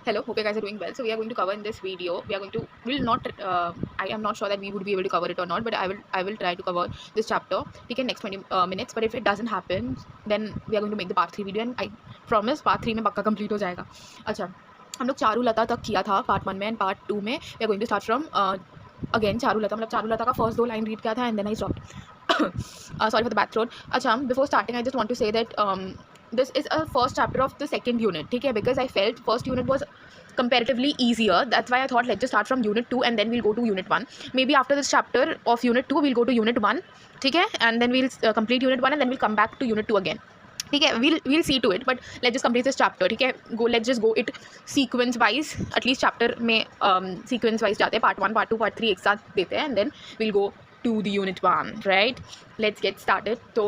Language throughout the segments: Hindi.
Hello, hope you guys are doing well. So we are going to cover in this video. Will not. I am not sure that we would be able to cover it or not, but I will try to cover this chapter. Take in next 20 minutes. But if it doesn't happen, then we are going to make the part 3 video, and I promise part 3 में पक्का complete हो जाएगा. अच्छा, हम लोग चारुलता तक किया था part 1 में, and part 2 में we are going to start from again Charulata. मतलब चारुलता का first 2 line read किया था, and then I stopped. Sorry for the bad throat. अच्छा, before starting, I just want to say that this is a first chapter of the second unit, ठीक है? Because I felt first unit was comparatively easier. That's why I thought let's just start from unit 2 and then we'll go to unit 1. Maybe after this chapter of unit 2 we'll go to unit 1, ठीक है? And then we'll complete unit 1 and then we'll come back to unit 2 again. ठीक है, we'll see to it, but let's just complete this chapter. ठीक है, let's just go it sequence wise. At least chapter में sequence wise जाते हैं, part 1, part 2, part 3 एक साथ देते हैं, and then we'll go to the unit 1, right? Let's get started. तो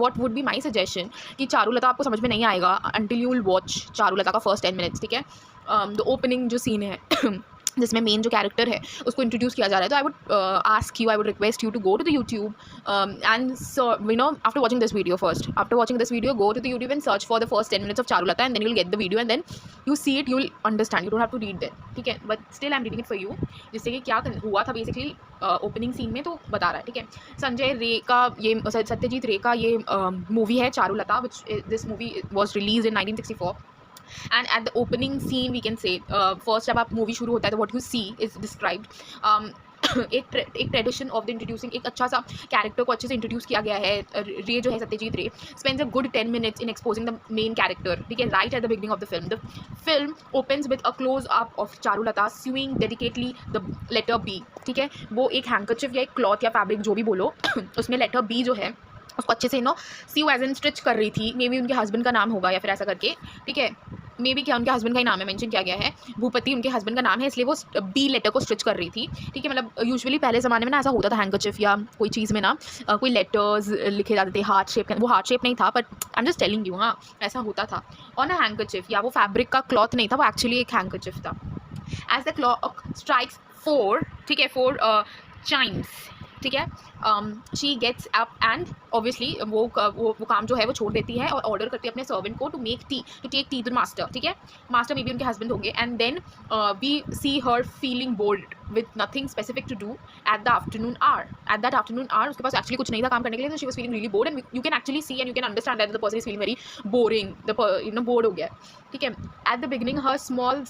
what would be my suggestion कि चारुलता आपको समझ में नहीं आएगा until you will watch Charulata का first 10 minutes, ठीक है? The opening जो scene है जिसमें मेन जो कैरेक्टर है उसको इंट्रोड्यूस किया जा रहा है, तो I would ask you, I would request you to go to the YouTube and you know after watching this video go to the YouTube and search for the first 10 minutes of Charulata and then you will get the video and then you see it, you will understand, you don't have to read that, ठीक है? But still I am reading it for you, जिससे कि क्या हुआ था बेसिकली ओपनिंग सीन में तो बता रहा है, ठीक है? संजय रे का ये सत्यजीत रे का ये मूवी है Charulata, which this movie was release in 1964. And at the opening scene we can say first जब आप मूवी शुरू होता है तो what you see is described एक ट्रेडिशन ऑफ द इंट्रोड्यूसिंग, एक अच्छा सा कैरेक्टर को अच्छे से इंट्रोड्यूस किया गया है. रे जो है Satyajit Ray spends a good 10 minutes in exposing the main character, ठीक है? Right at the beginning of the film. The film opens with a close up of Charulata sewing dedicatedly the letter B, ठीक है? वो एक हैंकरचिफ या एक क्लॉथ या फैब्रिक जो भी बोलो उसमें लेटर बी जो है उसको अच्छे से सीव एज एन स्टिच कर रही थी. मे बी उनके हस्बैंड का नाम होगा या फिर ऐसा करके, ठीक है? मे बी क्या उनके हस्बैंड का ही नाम है, मेंशन किया गया है, भूपति उनके हस्बैंड का नाम है, इसलिए वो बी लेटर को स्टिच कर रही थी, ठीक है? मतलब यूजुअली पहले ज़माने में ना ऐसा होता था हैंकरचिफ या कोई चीज़ में ना कोई लेटर्स लिखे जाते थे हार्ट शेप. वो हार्ट शेप नहीं था, but I am just telling you, हाँ ऐसा होता था ऑन अ हैंकरचिफ. या वो फैब्रिक का क्लॉथ नहीं था, वो एक्चुअली एक हैंकरचिफ था. एज द क्लॉक स्ट्राइक्स 4, ठीक है, 4 chimes, ठीक है? She gets up and obviously वो काम जो है वो छोड़ देती है और ऑर्डर करती है अपने सर्वेंट को to take tea the master, ठीक है? मास्टर मे बी उनके हस्बैंड होंगे. And then we see her feeling bored with nothing specific to do at that afternoon hour. उसके पास एक्चुअली कुछ नहीं था काम करने के लिए, तो she was feeling really bored and you can actually see and you can understand that the person is feeling very boring, bored हो गया, ठीक है? At the beginning her small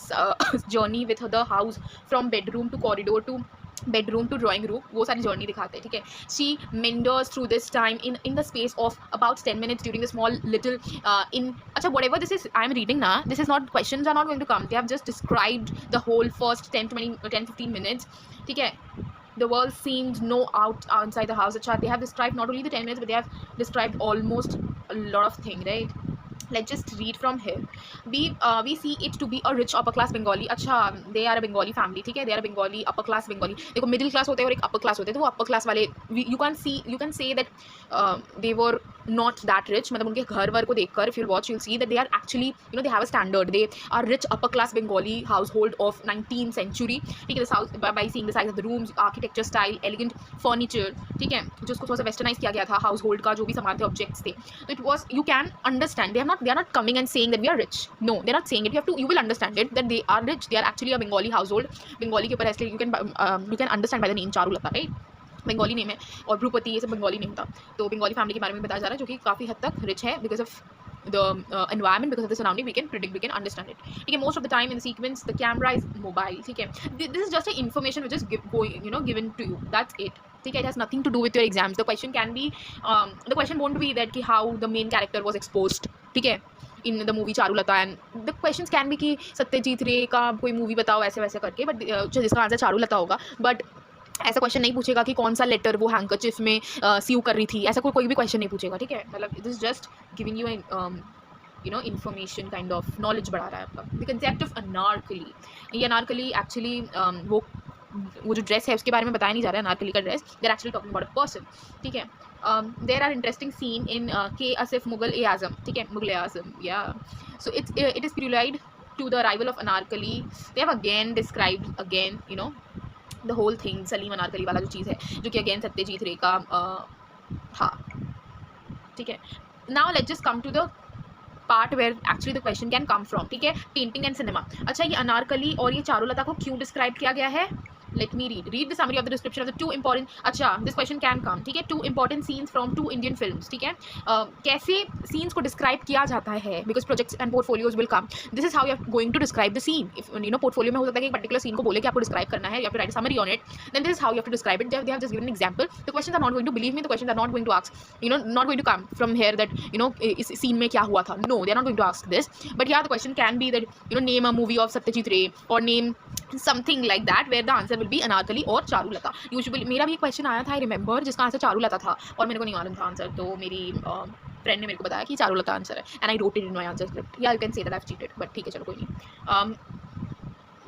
journey with the house from bedroom to corridor to bedroom to drawing room, वो सारी जर्नी दिखाते हैं, ठीक है? She meanders through this time in the space of about 10 minutes during the small little in. अच्छा, whatever this is I am reading ना, this is not, questions are not going to come, they have just described the whole first 10-15 minutes, ठीक है? The world seemed no outside the house. अच्छा, they have described not only the 10 minutes but they have described almost a lot of things, right? Let's just read from here. We see it to be a rich upper class Bengali. अच्छा, they are a Bengali family, ठीक है? They are a Bengali upper class Bengali. देखो मिडिल क्लास होते हैं और एक अपर क्लास होते हैं, तो वो अपर क्लास वाले you can say that they were not that rich. मतलब उनके घर वर को देखकर if you watch you'll see that they are actually, you know, they have a standard. They are rich upper class Bengali household of 19th century, ठीक है? This house by seeing the size of the rooms, architecture style, elegant furniture, ठीक है? जो उसको थोड़ा सा वेस्टर्नाइज किया गया था हाउस होल्ड का, जो भी सामान थे, ऑब्जेक्ट्स थे, तो it was, you can understand, they are not coming and saying that we are rich. No, they're not saying it. You will understand it that they are rich. They are actually a Bengali household. Bengali के ऊपर ऐसे you can understand by the name Charulata, right? Bengali name है और भूपति ये सब बंगाली नेम था, तो बंगाली फैमिली के बारे में बताया जा रहा है जो कि काफ़ी हद तक रिच है because of the environment, because of the surrounding. We can predict, we can understand it, ठीक है? Most of the time in the sequence the camera is mobile, ठीक है? This is just a information which is given to you, that's it, ठीक है? It has nothing to do with your exams. The question can be the question won't be that कि how the main character was exposed, ठीक है, in the movie Charulata. and the questions can be कि सत्यजीत रे का कोई मूवी बताओ ऐसे वैसे करके, बट जिसका आंसर चारुलता होगा. बट ऐसा क्वेश्चन नहीं पूछेगा कि कौन सा लेटर वो हैंकरचिफ में सीव कर रही थी, ऐसा कोई भी क्वेश्चन नहीं पूछेगा, ठीक है? मतलब it is just giving you an information, kind of knowledge बढ़ा रहा है आपका. द कंसेप्ट ऑफ अनारकली, ये अनारकली एक्चुअली वो जो ड्रेस है उसके बारे में बताया नहीं जा रहा है, अनारकली का dress. They are actually talking about a person, ठीक है? There are interesting scene in K Asif Mughal e आजम, ठीक है? मुगल ए आजम, या so it is preluded to the arrival of Anarkali. They have again described again the whole thing, Salim Anarkali वाला जो चीज़ है, जो कि अगेन सत्यजीत रे का था, ठीक है? Now let's just come to the part where actually the question can come from, ठीक है, पेंटिंग एंड सिनेमा। अच्छा, ये अनारकली और ये चारुलता को क्यों डिस्क्राइब किया गया है? Let me read the summary of the description of the two important, अच्छा this question can come, ठीक है, two important scenes from two Indian films, ठीक है, कैसे scenes को describe किया जाता है, because projects and portfolios will come, this is how you are going to describe the scene. If you know portfolio में हो सकता है कि एक particular scene को बोले कि आपको describe करना है, you have to write a summary on it, then this is how you have to describe it. They have just given an example. The questions are not going to, believe me, the questions are not going to ask, you know, not going to come from here that you know इस scene में क्या हुआ था, no, they are not going to ask this, but yeah, the question can be that you know name a movie of Satyajit Ray or name something like that where the answer will be Anarkali और चारुलता। यूजुअली मेरा भी एक क्वेश्चन आया था, आई रिमेंबर, जिसका आंसर चारुलता था और मेरे को नहीं मालूम था आंसर, तो मेरी फ्रेंड ने मेरे को बताया कि चारुलता आंसर है, and I wrote it in my answer script. या you can say that I have cheated, but ठीक है, चलो कोई नहीं।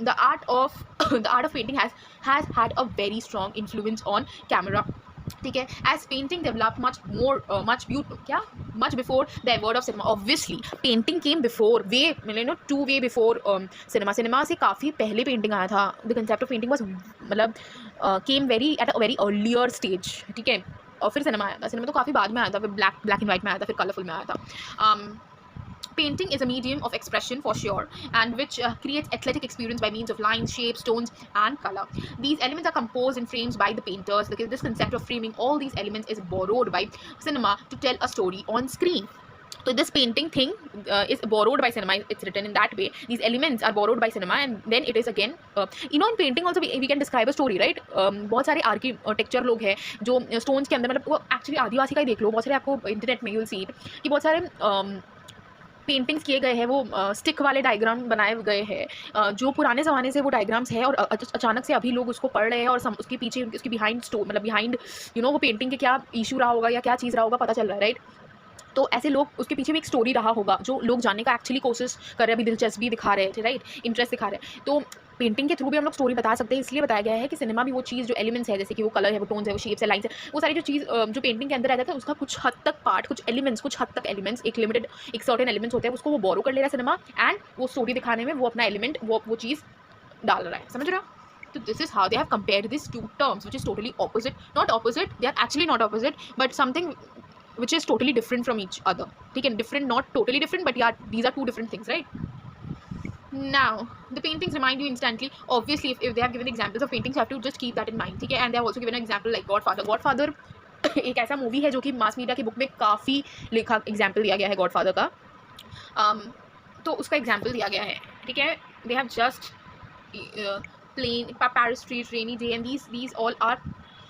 The art of painting has had a very strong influence on camera, ठीक है, as painting develop much before the एवर्ड of cinema. Obviously painting came before way to way before cinema से काफ़ी पहले पेंटिंग आया था। The concept of painting was मतलब came at a very earlier stage, ठीक है, और फिर सिनेमा आया था। सिनेमा तो काफ़ी बाद में आया था, फिर ब्लैक एंड वाइट में आया था, फिर कलरफुल में आया था। Painting is a medium of expression for sure, and which creates athletic experience by means of lines, shapes, tones, and color. These elements are composed in frames by the painters. This concept of framing all these elements is borrowed by cinema to tell a story on screen. So this painting thing is borrowed by cinema. It's written in that way. These elements are borrowed by cinema, and then it is again, you know, in painting also we can describe a story, right? बहुत सारे आर्किटेक्चर लोग हैं जो स्टोन्स के अंदर, मतलब वो एक्चुअली आदिवासी का ही देख लो, बहुत सारे आपको इंटरनेट में यू विल सी इट कि बहुत सारे पेंटिंग्स किए गए हैं, वो स्टिक वाले डायग्राम बनाए गए हैं, जो पुराने ज़माने से वो डायग्राम्स है और अचानक से अभी लोग उसको पढ़ रहे हैं और उसके पीछे उसके बिहाइंड यू नो वो पेंटिंग के क्या इशू रहा होगा या क्या चीज़ रहा होगा पता चल रहा है, राइट? तो ऐसे लोग, उसके पीछे भी एक स्टोरी रहा होगा जो लोग जानने का एक्चुअली कोशिश कर रहे हैं, अभी दिलचस्पी दिखा रहे थे, राइट, इंटरेस्ट दिखा रहे हैं। तो पेंटिंग के थ्रू भी हम लोग स्टोरी बता सकते हैं, इसलिए बताया गया है कि सिनेमा भी वो चीज़ जो एलिमेंट्स है, जैसे कि वो कलर है, वो टोन्स है, वो शेप्स है, लाइन्स है, वो सारी जो चीज़ जो पेंटिंग के अंदर रहता है उसका कुछ हद तक पार्ट, कुछ हद तक एलिमेंट्स, एक लिमिटेड एक सर्टेन एलिमेंट्स होते हैं, उसको वो बोरो कर ले रहा है सिनेमा, एंड वो स्टोरी दिखाने में वो अपना एलिमेंट वो चीज़ डाल रहा है, समझ रहा? तो this is how they have compared this two terms which is totally opposite, not opposite, they are actually not opposite, but something which is totally different from each other, ठीक है, different, not totally different, but yeah, these are two different things, right? Now the paintings remind you instantly, obviously if they have given examples of paintings you have to just keep that in mind, ठीक है, and they have also given an example like Godfather एक ऐसा मूवी है जो कि मास मीडिया की बुक में काफ़ी लिखा एग्जाम्पल दिया गया है Godfather का, तो उसका एग्जाम्पल दिया गया है, ठीक है, they have just plain Paris street, rainy day, and these all are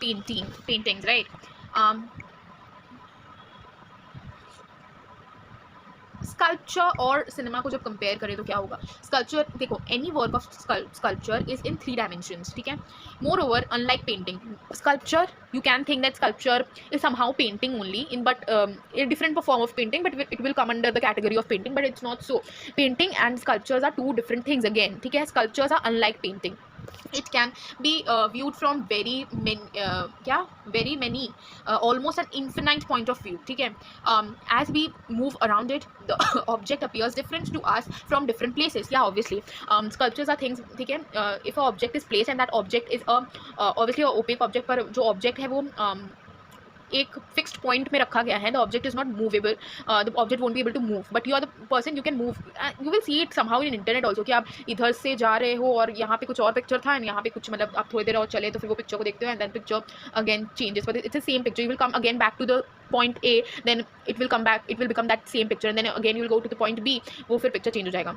paintings, right? Sculpture और सिनेमा को जब कंपेयर करें तो क्या होगा? स्कल्पचर, देखो, any work of sculpture is in 3 dimensions, ठीक है, more over unlike painting, sculpture you can think that sculpture is somehow painting only but a different form of painting, but it will come under the category of painting, but it's not so. Painting and sculptures are two different things again, ठीक है, sculptures are unlike painting. It can be viewed from very many almost an infinite point of view, ठीक है, as we move around it the object appears different to us from different places, yeah, obviously. Sculptures are things, ठीक है, if a object is placed and that object is obviously a opaque object, पर जो object है वो एक फिक्स्ड पॉइंट में रखा गया है, the object is not movable, the object won't be able to move, but you are the person, you can move, you will see it somehow in internet also, कि आप इधर से जा रहे हो और यहाँ पे कुछ और पिक्चर था एंड यहाँ पे कुछ, मतलब आप थोड़ी देर और चले तो फिर वो पिक्चर को देखते हो and then picture again changes, but it's the same picture, you will come again back to the point A, then it will become that same picture, and then again you will go to the point B, वो फिर पिक्चर चेंज हो जाएगा,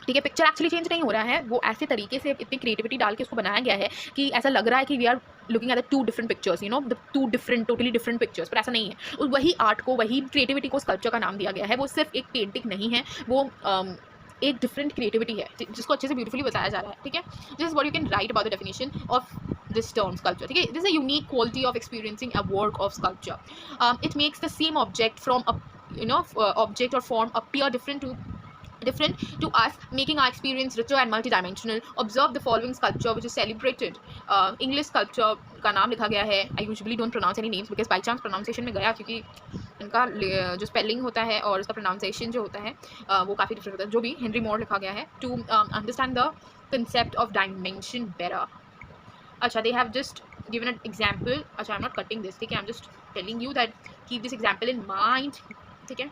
ठीक है। पिक्चर एक्चुअली चेंज नहीं हो रहा है, वो ऐसे तरीके से इतनी क्रिएटिविटी डाल के उसको बनाया गया है कि ऐसा लग रहा है कि we are looking at the 2 different pictures, you know, the 2 different totally different pictures, पर ऐसा नहीं है। और वही आर्ट को, वही क्रिएटिविटी को स्कल्पचर का नाम दिया गया है, वो सिर्फ एक पेंटिंग नहीं है, वो एक डिफरेंट क्रिएटिविटी है जिसको अच्छे से ब्यूटीफुली बताया जा रहा है, ठीक है। This is what you can write about the definition of this term sculpture, ठीक है। This is a unique quality of experiencing a work of sculpture. It makes the same object from a object or form appear different to us, making our experience richer and multidimensional. Observe the following sculpture which is celebrated. English sculpture का नाम लिखा गया है. I usually don't pronounce any names because by chance pronunciation में गया, क्योंकि इनका जो स्पेलिंग होता है और उसका प्रोनाउंसिएशन जो होता है वो काफ़ी डिफरेंट होता है. जो भी हेनरी मोर लिखा गया है to understand the concept of dimension better. अच्छा, they have just given an example. अच्छा, I'm not cutting this, ठीक है, I'm just telling you that keep this example in mind, ठीक है.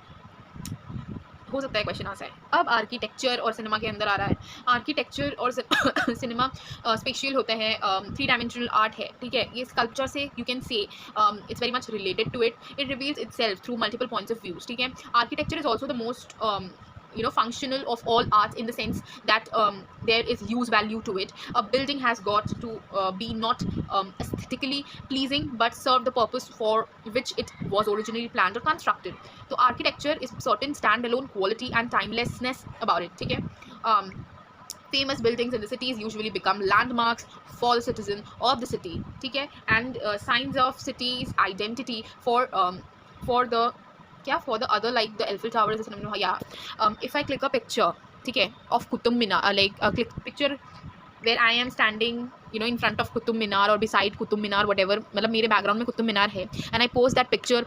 हो सकता है क्वेश्चन आ जाए। अब आर्किटेक्चर और सिनेमा के अंदर आ रहा है। आर्किटेक्चर और सिनेमा स्पेशियल होता है, 3 डायमेंशनल आर्ट है, ठीक है। ये स्कल्पचर से you can say it's very much related to it, it reveals itself through multiple points of views, ठीक है। Architecture is also the most functional of all arts, in the sense that there is use value to it. A building has got to be not aesthetically pleasing but serve the purpose for which it was originally planned or constructed. So architecture is certain standalone quality and timelessness about it, ठीक है। Famous buildings in the cities usually become landmarks for the citizen of the city, ठीक है, and signs of city's identity for the for the other, like the Eiffel Tower is a phenomenon. If I click a picture, ठीक है, of Qutub Minar, like a picture where I am standing in front of Qutub Minar or beside Qutub Minar, whatever, मतलब मेरे background में Qutub Minar है, and I post that picture,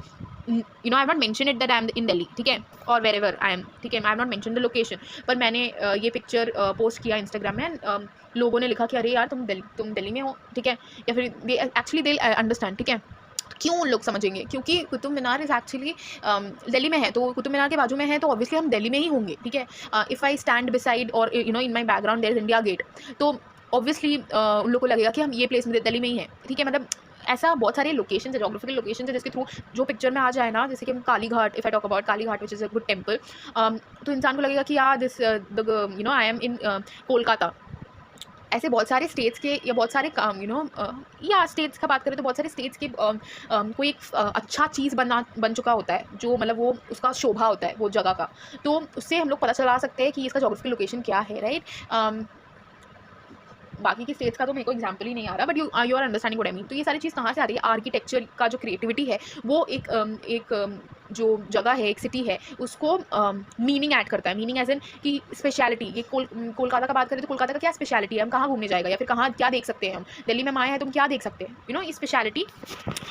I have not mentioned it that I am in Delhi, ठीक है, or wherever I am, ठीक है, I have not mentioned the location, पर मैंने ये picture post किया Instagram में, लोगों ने लिखा कि अरे यार तुम दिल्ली में हो, ठीक है, या फिर actually they'll understand, ठीक है। क्यों उन लोग समझेंगे? क्योंकि कुतुब मीनार इज़ एक्चुअली दिल्ली में है, तो कुतुब मीनार के बाजू में है, तो ऑब्वियसली हम दिल्ली में ही होंगे, ठीक है। इफ़ आई स्टैंड बिसाइड और in my background there is India gate, तो ऑब्वियसली उन लोग को लगेगा कि हम ये प्लेस में दिल्ली में ही है, ठीक है। मतलब ऐसा बहुत सारे लोकेशन है, जोग्राफिकल लोकेशन है, जिसके थ्रू जो पिक्चर में आ जाए ना, जैसे कि हम Kalighat, if I talk about Kalighat which is a good temple, तो इंसान को लगेगा कि यार this I am in Kolkata. ऐसे बहुत सारे स्टेट्स के या बहुत सारे या स्टेट्स का बात करें तो बहुत सारे स्टेट्स के कोई एक अच्छा चीज़ बन चुका होता है, जो मतलब वो उसका शोभा होता है वो जगह का, तो उससे हम लोग पता चला सकते हैं कि इसका जोग्राफिकल लोकेशन क्या है, राइट। बाकी की स्टेट्स का तो मेरे को एग्जाम्पल ही नहीं आ रहा, but you are understanding what I mean. तो ये सारी चीज़ कहाँ से आ रही है? आर्किटेक्चर का जो क्रिएटिविटी है वो एक जो जगह है, एक सिटी है, उसको मीनिंग ऐड करता है। मीनिंग एज एन कि स्पेशलिटी, ये कोलकाता का बात करें तो कोलकाता का क्या स्पेशलिटी है, हम कहाँ घूमने जाएगा, या फिर कहाँ क्या देख सकते हैं हम, दिल्ली में हम आए हैं तो हम क्या देख सकते हैं, ये स्पेशलिटी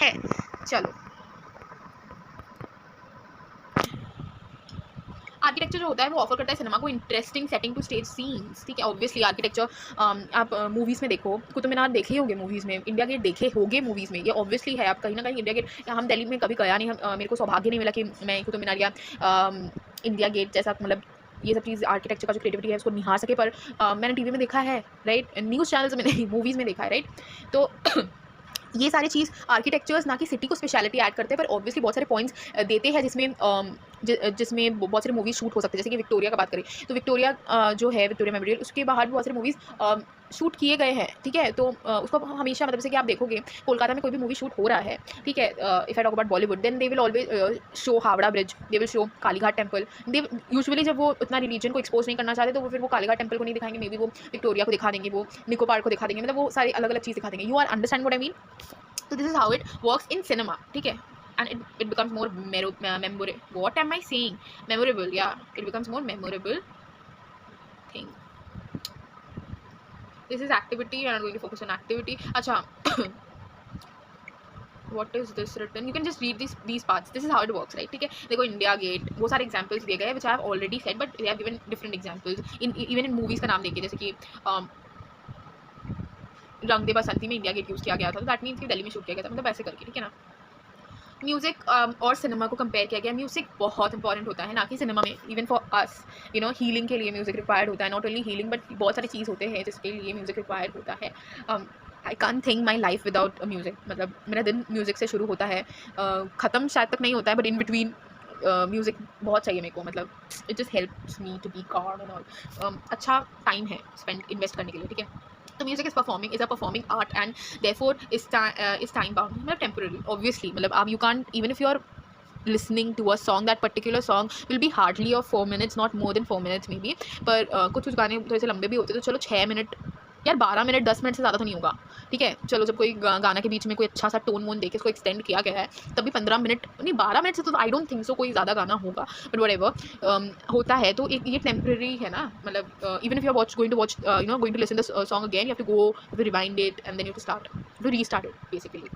है। चलो, आर्किटेक्चर जो होता है वो ऑफर करता है सिनेमा को interesting setting to stage scenes, ठीक है। ऑब्वियसली आर्किटेक्चर आप मूवीज़ में देखो, कुतुब मीनार देखे ही होंगे मूवीज़ में, इंडिया गेट देखे होंगे मूवीज़ में, ये ऑब्वियसली है। आप कहीं ना कहीं इंडिया गेट, हम दिल्ली में कभी गया नहीं, मेरे को सौभाग्य नहीं मिला कि मैं कुतुब मीनार या इंडिया गेट जैसा, मतलब ये सब चीज़ आर्किटेक्चर का जो क्रिएटिविटी है उसको निहार सके, पर मैंने टीवी में देखा है, राइट, न्यूज़ चैनल्स में नहीं, मूवीज़ में देखा है, राइट। तो ये सारी चीज़ आर्किटेक्चर्स ना कि सिटी को स्पेशलिटी ऐड करते हैं, पर ऑब्वियसली बहुत सारे पॉइंट्स देते हैं जिसमें बहुत सारे मूवीज़ शूट हो सकते हैं। जैसे कि विक्टोरिया का बात करें तो विक्टोरिया जो है, विक्टोरिया मेमोरियल, उसके बाहर भी बहुत सारे मूवीज़ शूट किए गए हैं, ठीक है। तो उसको हमेशा, मतलब जैसे कि आप देखोगे कोलकाता में कोई भी मूवी शूट हो रहा है, ठीक है, if I talk about Bollywood, then they will always show Howrah Bridge, they will show Kalighat temple. They usually जब वो उतना रिलीजन को एक्सपोज नहीं करना चाहते तो वो फिर वो कालीघाट टेम्पल को नहीं दिखाएंगे, मे बी वो विक्टोरिया को दिखा देंगे, वो निको पार्क को दिखा देंगे, मतलब वो सारी अलग अलग चीज़ दिखा देंगे। You are understand what I mean? So this is how it works in cinema, ठीक है, and it becomes more memorable. What am I saying? Memorable, yeah. It becomes more memorable thing. This is activity, and I'm going to focus on activity. अच्छा, what is this written? You can just read these parts. This is how it works, right? ठीक है, देखो इंडिया गेट, वो सारे examples दिए गए हैं which I have already said, but they have given different examples. Even in movies का नाम देखिए, जैसे कि रंग दे बसंती में इंडिया गेट यूज़ किया गया था, तो दैट मीन्स कि दिल्ली में शूट किया गया था, मतलब ऐसे करके, ठीक है ना। म्यूज़िक और सिनेमा को कंपेयर किया गया। म्यूज़िक बहुत इंपॉर्टेंट होता है ना कि सिनेमा में, इवन फॉर अस, हीलिंग के लिए म्यूज़िक रिक्वायर्ड होता है, नॉट ओनली हीलिंग बट बहुत सारी चीज़ होते हैं जिसके लिए म्यूज़िक रिक्वायर्ड होता है। I can't think my life without music, मतलब मेरा दिन म्यूज़िक से शुरू होता है, ख़त्म शायद तक नहीं होता है, बट इन बिटवीन म्यूज़िक बहुत चाहिए मेरे को, मतलब it just helps me to be calm and all. अच्छा टाइम है स्पेंड इन्वेस्ट करने के लिए, ठीक है। तो music is a performing art and therefore is time bound, मतलब टेम्पररी, ऑब्वियसली, मतलब आप you can't, even if you are listening to a song, that particular song will be hardly of 4 minutes, not more than 4 minutes maybe, पर कुछ गाने थोड़े से लंबे भी होते हैं, तो चलो 6 मिनट यार 12 मिनट 10 मिनट से ज़्यादा तो नहीं होगा, ठीक है। चलो जब कोई गाना के बीच में कोई अच्छा सा टोन वोन देके इसको एक्सटेंड किया गया है तभी 15 मिनट नहीं 12 मिनट से तो आई डोंट थिंक सो कोई ज़्यादा गाना होगा, बट व्हाटएवर होता है। तो ये टेम्पररी है ना, मतलब even if you are going to listen the song again, you have to go rewind it and then you to restart it basically.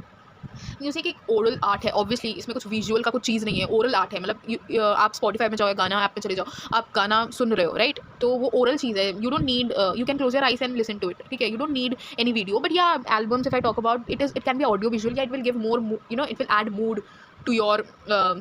Music एक ओरल आर्ट है, ऑब्वियसली इसमें कुछ विजुअल का कुछ चीज़ नहीं है, ओरल आर्ट है, मतलब आप स्पॉटिफाई में जाओ, गाना ऐप पे चले जाओ, आप गाना सुन रहे हो, राइट, तो वो ओरल चीज़ है। You don't need, you can close your eyes and listen to it, ठीक है, you don't need any video, but या albums if I talk about it can be audio visual, या it will give more, it will add mood to your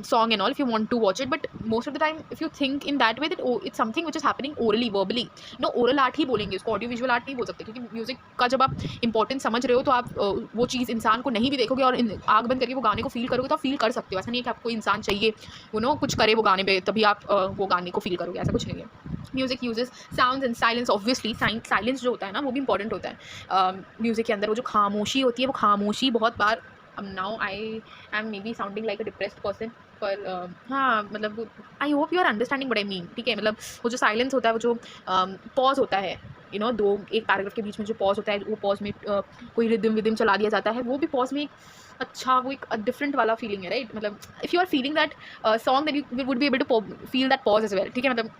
song and all if you want to watch it, but most of the time if you think in that way that oh it's something which is happening orally, verbally, no oral art ही बोलेंगे इसको, ऑडियो विजुअल आर्ट नहीं बोल सकते, क्योंकि म्यूजिक का जब आप इंपॉर्टेंस समझ रहे हो तो आप वो चीज़ इंसान को नहीं भी देखोगे और आग बंद करके वो गाने को फील करोगे तो आप फील कर सकते हो। ऐसा नहीं है कि आपको इंसान चाहिए वो नो कुछ करे वो गाने पे तभी आप वो गाने को फील करोगे, ऐसा कुछ नहीं है। Music uses sounds and silence, obviously silence जो होता है ना वो भी इंपॉर्टेंट होता है म्यूजिक के अंदर। वो जो खामोशी होती है वो खामोशी बहुत बार, now I am maybe sounding like a depressed person, पर हाँ मतलब I hope you are understanding what I mean, ठीक है। मतलब वो जो साइलेंस होता है, वो जो पॉज होता है, यू नो दो एक पैराग्राफ के बीच में जो पॉज होता है, वो पॉज में कोई रिदम चला दिया जाता है, वो भी पॉज में अच्छा वो एक डिफरेंट वाला फीलिंग है, राइट। मतलब if you are feeling that song that you would be able to feel that pause as well, ठीक है। मतलब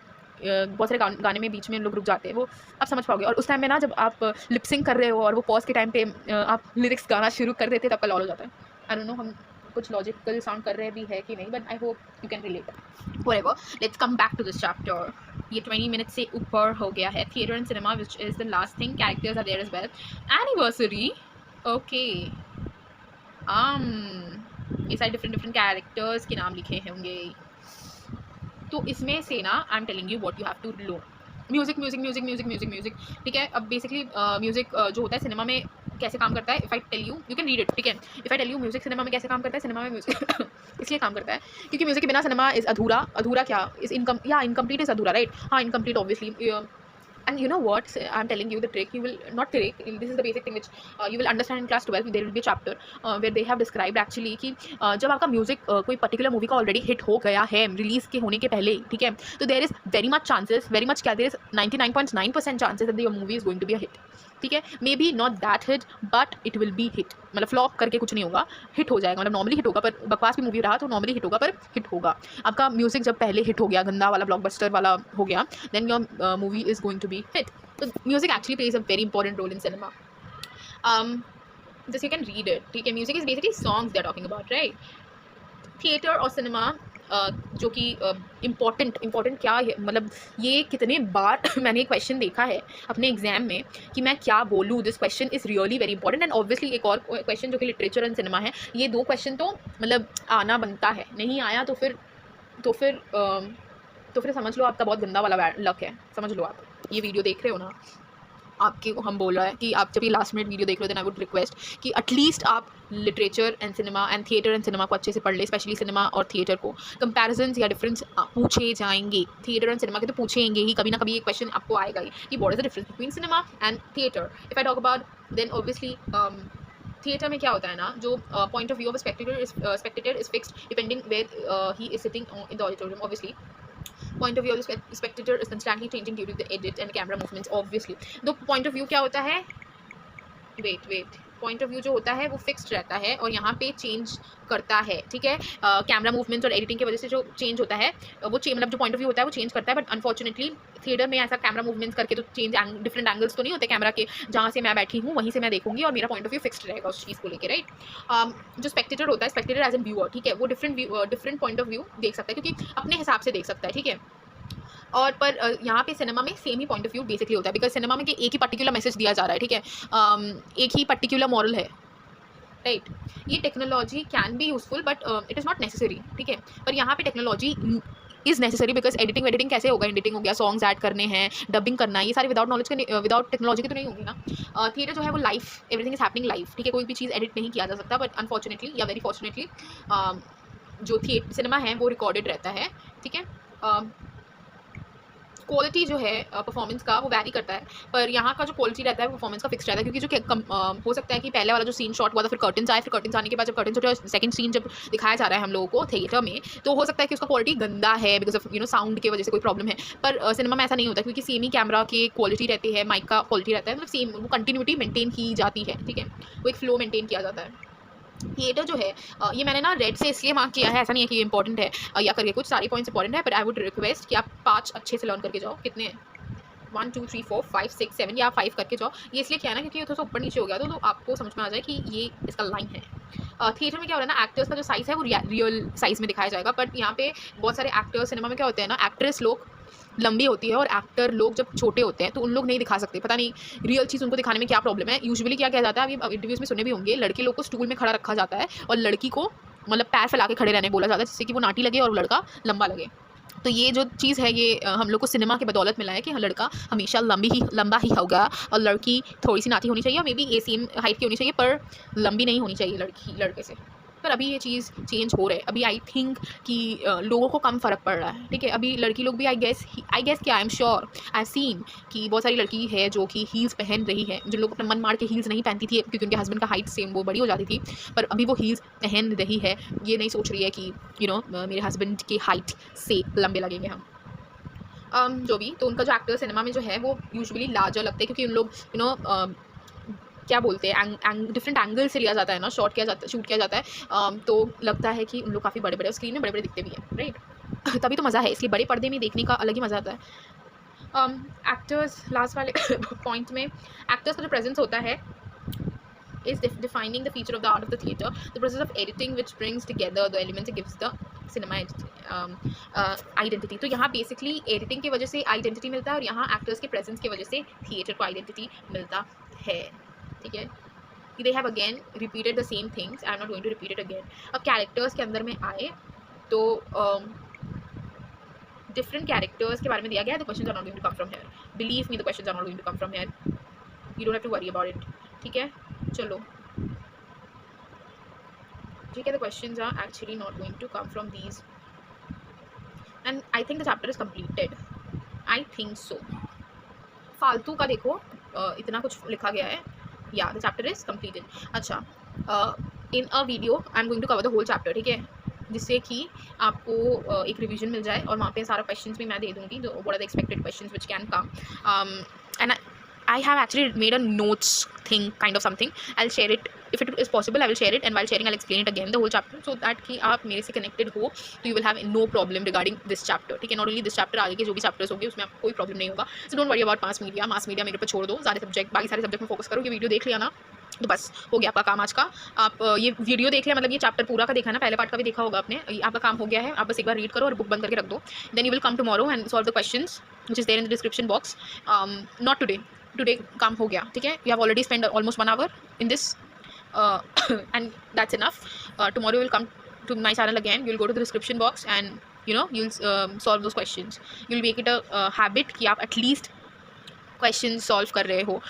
बहुत सारे गाने में बीच में लोग रुक जाते हैं, वो आप समझ पाओगे। और उस टाइम में ना जब आप लिपसिंग कर रहे हो और वो पॉज के टाइम पे आप लिरिक्स गाना शुरू कर देते तब कल ऑल हो जाता है। आई डोंट नो हम कुछ लॉजिकल साउंड कर रहे भी है कि नहीं, but I hope you can relate. Whatever, let's come back to this chapter. ये 20 मिनट से ऊपर हो गया है। Theatre and cinema which is the last thing, characters are there as well. Anniversary, okay, ये सारे डिफरेंट कैरेक्टर्स के नाम लिखे होंगे। तो इसमें से ना I am telling you what you have to लो। म्यूजिक, ठीक है। अब बेसिकली म्यूजिक जो होता है सिनेमा में कैसे काम करता है, if I tell you can read it, ठीक है। If I tell you music cinema में कैसे काम करता है, सिनेमा में म्यूजिक इसलिए काम करता है क्योंकि म्यूजिक के बिना सिनेमा इज़ अधूरा क्या इज़ इनकम्प्लीट इज़ अधूरा, राइट। हाँ, incomplete obviously. And you know what, I'm telling you the trick, you will not trick, this is the basic thing which you will understand in class 12. There will be a chapter where they have described actually कि जब आपका म्यूजिक कोई पर्टिकुलर मूवी का ऑलरेडी हिट हो गया है रिलीज के होने के पहले, ठीक है, तो देयर इज वेरी मच क्या there is 99.9% chances that your movie is going to be a hit, ठीक है। Maybe not that hit but it will be hit, मतलब फ्लॉप करके कुछ नहीं होगा, हिट हो जाएगा। मतलब नॉर्मली हिट होगा, पर बकवास भी मूवी रहा तो नॉर्मली हिट होगा, पर हिट होगा। आपका म्यूजिक जब पहले हिट हो गया, गंदा वाला ब्लॉकबस्टर वाला हो गया, then your movie is going to be hit. So music actually plays a very important role in cinema. Just you can read it, ठीक है। Music is basically songs they're talking about, right? Theater और cinema जो कि इम्पॉर्टेंट क्या है, मतलब ये कितने बार मैंने एक क्वेश्चन देखा है अपने एग्जाम में कि मैं क्या बोलूँ, this question is really very important. And obviously एक और क्वेश्चन जो कि लिटरेचर एंड सिनेमा है, ये दो क्वेश्चन तो मतलब आना बनता है, नहीं आया तो फिर समझ लो आपका बहुत गंदा वाला लक है। समझ लो, आप ये वीडियो देख रहे हो ना, आपके को हम बोल रहा है कि आप जब ये लास्ट मिनट वीडियो देख रहे हो, देन आई वुड रिक्वेस्ट कि एटलीस्ट आप literature and cinema and theatre and cinema को अच्छे से पढ़ ले, स्पेशली सिनेमा और थिएटर को। कंपैरिजन्स या डिफरेंस पूछे जाएंगे थिएटर एंड सिनेमा के, तो पूछेंगे ही, कभी ना कभी ये क्वेश्चन आपको आएगा ही कि what is the difference between cinema and theatre. If I talk about then obviously theatre में क्या होता है ना, जो point of view of spectator is fixed depending where he is sitting in the auditorium. Obviously point of view of the spectator is constantly changing due to the edit and camera movements, obviously। तो point of view क्या होता है, wait point of view जो होता है वो फिक्स्ड रहता है और यहाँ पे चेंज करता है, ठीक है। कैमरा मूवमेंट्स और एडिटिंग की वजह से जो चेंज होता है वो मतलब जो पॉइंट ऑफ व्यू होता है वो चेंज करता है। बट अनफॉर्चुनेटली थिएटर में ऐसा कैमरा मूवमेंट्स करके तो चेंज डिफरेंट एंगल्स तो नहीं होते कैमरा के, जहाँ से मैं बैठी हूँ वहीं से मैं देखूंगी और मेरा पॉइंट ऑफ व्यू फिक्स्ड रहेगा उस चीज़ को लेकर, राइट। जो स्पेक्टेटर होता है, स्पेक्टेटर एज एन व्यूअर, ठीक है, वो डिफरेंट पॉइंट ऑफ व्यू देख सकता है क्योंकि अपने हिसाब से देख सकता है, ठीक है। और पर यहाँ पे सिनेमा में same he point of view basically होता है, बिकॉज सिनेमा में एक ही पर्टिकुलर मैसेज दिया जा रहा है, ठीक है, एक ही पर्टिकुलर मॉरल है, राइट। ये technology can be useful but it is not necessary, ठीक है। पर यहाँ पे technology is necessary because editing कैसे होगा, एडिटिंग हो गया, सॉन्ग्स ऐड करने हैं, डबिंग करना है, ये सारे विदाउट नॉलेज के, विदाउट टेक्नोलॉजी के तो नहीं होंगे ना। थिएटर जो है वो live, everything is happening live, ठीक है, कोई भी चीज़ एडिट नहीं किया जा सकता। बट अनफॉर्चुनेटली या वेरी फॉर्चुनेटली जो सिनेमा है वो रिकॉर्डेड रहता है, ठीक है। क्वालिटी जो है परफॉर्मेंस का वो वैरी करता है, पर यहाँ का जो क्वालिटी रहता है परफॉर्मेंस का फिक्स रहता है, क्योंकि जो हो सकता है कि पहले वाला जो सीन शॉट हुआ था, फिर कर्टन्स आए, फिर कर्टन्स आने के बाद जब कर्टन्स उठे, सेकंड सीन जब दिखाया जा रहा है हम लोगों को थिएटर में, तो हो सकता है कि उसका क्वालिटी गंदा है बिकॉज ऑफ साउंड की वजह से कोई प्रॉब्लम है। पर सिनेमा में ऐसा नहीं होता क्योंकि सेम ही कैमरा की क्वालिटी रहती है, माइक का क्वालिटी रहता है, मतलब सेम वो कंटिन्यूटी मेंटेन की जाती है, ठीक है, वो एक फ्लो मेंटेन किया जाता है। थिएटर जो है ये मैंने ना रेड से इसलिए मार्क किया है, ऐसा नहीं है कि ये इंपॉर्टेंट है या करके कुछ सारे पॉइंट्स इंपॉर्टेंट है, बट आई वुड रिक्वेस्ट कि आप 5 अच्छे से लर्न करके जाओ। कितने हैं, 1 2 3 4 5 6 7 या 5 करके जाओ। ये इसलिए क्या है ना क्योंकि थोड़ा सा ऊपर नीचे हो गया तो आपको समझ में आ जाए कि ये इसका लाइन है। थिएटर में क्या हो रहा है ना, एक्टर्स का जो साइज़ है वो रियल साइज़ में दिखाया जाएगा, बट यहाँ पे बहुत सारे एक्टर्स, सिनेमा में क्या होते हैं ना, एक्ट्रेस लोग लंबी होती है और एक्टर लोग जब छोटे होते हैं तो उन लोग नहीं दिखा सकते, पता नहीं रियल चीज़ उनको दिखाने में क्या प्रॉब्लम है। यूजुअली क्या किया जाता है, अभी इंटरव्यूज़ में सुने भी होंगे, लड़के लोग को स्टूल में खड़ा रखा जाता है और लड़की को मतलब पैर फैला के खड़े रहने बोला जाता है, जिससे कि वो नाटी लगे और लड़का लंबा लगे। तो ये जो चीज़ है ये हम लोग को सिनेमा की बदौलत मिला है कि लड़का हमेशा लंबा ही होगा और लड़की थोड़ी सी नाटी होनी चाहिए, और मे बी सेम हाइट की होनी चाहिए, पर लंबी नहीं होनी चाहिए लड़की लड़के से। पर अभी ये चीज़ चेंज हो रहा है। अभी आई थिंक कि लोगों को कम फ़र्क पड़ रहा है, ठीक है। अभी लड़की लोग भी आई गेस कि आई एम श्योर आई सीन कि बहुत सारी लड़की है जो कि हील्स पहन रही है, जो लोग अपना मन मार के हील्स नहीं पहनती थी क्योंकि उनके हस्बैंड का हाइट सेम वो बड़ी हो जाती थी, पर अभी वो हील्स पहन रही है। ये नहीं सोच रही है कि मेरे हस्बैंड के हाइट से लंबे लगेंगे हम। जो भी, तो उनका जो एक्टर सिनेमा में जो है वो यूजुअली लार्जर लगते हैं, क्योंकि उन लोग क्या बोलते हैं, डिफरेंट एंगल से लिया जाता है ना, शूट किया जाता है, तो लगता है कि उन लोग काफ़ी बड़े बड़े स्क्रीन में बड़े बड़े दिखते भी हैं, राइट। तभी तो मज़ा है, इसलिए बड़े पर्दे में देखने का अलग ही मज़ा आता है। एक्टर्स, लास्ट वाले पॉइंट में एक्टर्स का जो प्रेजेंस होता है is defining the feature of the art of the theatre, the process of editing which brings together the elements and gives the cinema identity. तो यहाँ बेसिकली एडिटिंग की वजह से आइडेंटिटी मिलता है, और यहाँ एक्टर्स के प्रेजेंस की वजह से थिएटर को आइडेंटिटी मिलता है, ठीक है। they have again repeated the same things, I'm not going to repeat it again। अब कैरेक्टर्स के अंदर में आए तो डिफरेंट कैरेक्टर्स के बारे में दिया गया है। the questions are not going to come from here, believe me, the questions are not going to come from here, you don't have to worry about it, ठीक है। चलो, ठीक है, the questions are actually not going to come from these, and I think the chapter is completed, I think so। फालतू का देखो इतना कुछ लिखा गया है, या द चैप्टर इज कंप्लीटेड। अच्छा, in a video I am going to cover the whole chapter, ठीक है, जिससे कि आपको एक रिवीजन मिल जाए, और वहाँ पे सारा क्वेश्चंस भी मैं दे दूँगी, जो what are the expected questions which can come, and I have actually made a notes thing, kind of something. I'll share it if it is possible. I will share it, and while sharing, I'll explain it again the whole chapter, so that कि आप मेरे से connected हो, तो you will have no problem regarding this chapter, ठीक है। Not only this chapter, आगे के जो भी chapters होंगे उसमें आपको कोई प्रॉब्लम नहीं होगा। So don't worry about mass media मेरे पर छोड़ दो, सारे सब्जेक्ट, बाकी सारे सब्जेक्ट में फोकस करो। ये वीडियो देख लिया ना, तो बस हो गया आपका काम आज का। आप ये वीडियो देख लिया, मतलब ये चैप्टर पूरा का देखा ना, पहले पार्ट का भी देखा होगा आपने, आपका काम हो गया है। आप बस एक बार रीड करो और बुक बंद करके रख दो, then you will come tomorrow and solve the questions which is there in the description box. Not today काम हो गया, ठीक है। You have already spend almost 1 hour in this, and that's enough। Tomorrow you'll come to my channel again, you'll go to the description box and you'll solve those questions। you'll make it a habit कि आप at least questions solve कर रहे हो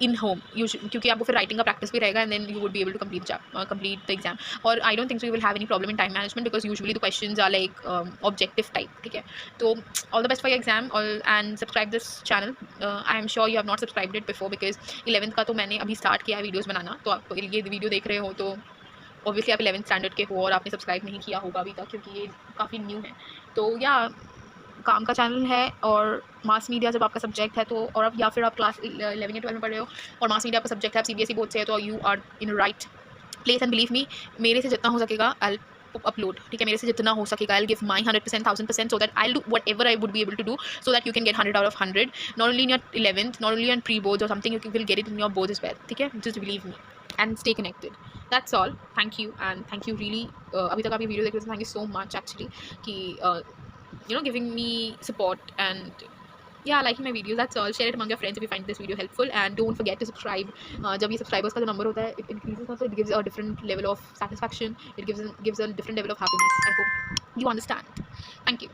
इन होम, क्योंकि आपको फिर राइटिंग का प्रैक्टिस भी रहेगा, and then you would be able to complete the exam. और I don't think so you will have any problem in time management, because usually the questions are like objective type, ठीक है। तो all the best for your exam, and subscribe this channel. I am sure you have not subscribed it before, because 11th का तो मैंने अभी स्टार्ट किया है वीडियोज़ बनाना, तो आप ये वीडियो देख रहे हो तो ऑब्वियसली आप 11th स्टैंडर्ड के हो और आपने सब्सक्राइब नहीं किया होगा अभी तक, क्योंकि ये काफ़ी न्यू है। तो या काम का चैनल है, और मास मीडिया जब आपका सब्जेक्ट है तो, और अब या फिर आप क्लास 11 या 12 में पढ़ रहे हो और मास मीडिया आपका सब्जेक्ट है, आप CBSE बोर्ड से है, तो you are in right place, and believe me, मेरे से जितना हो सकेगा आई अपलोड, ठीक है। मेरे से जितना हो सकेगा I give my 100%, 1000%, so that I'll do whatever I would be able to do, so that you can get 100 out of 100, not only in your 11th, not only on pre-boards or something, you will get it in your boards as well, ठीक है। just believe me and stay connected, that's all। thank you, and thank you really, अभी तक आप ये वीडियो देख रहे हो, thank you so much actually कि giving me support and liking my videos, that's all। share it among your friends if you find this video helpful, and don't forget to subscribe। जब ये subscribers का जो number होता है it increases, also it gives a different level of satisfaction, it gives a different level of happiness। I hope you understand। thank you।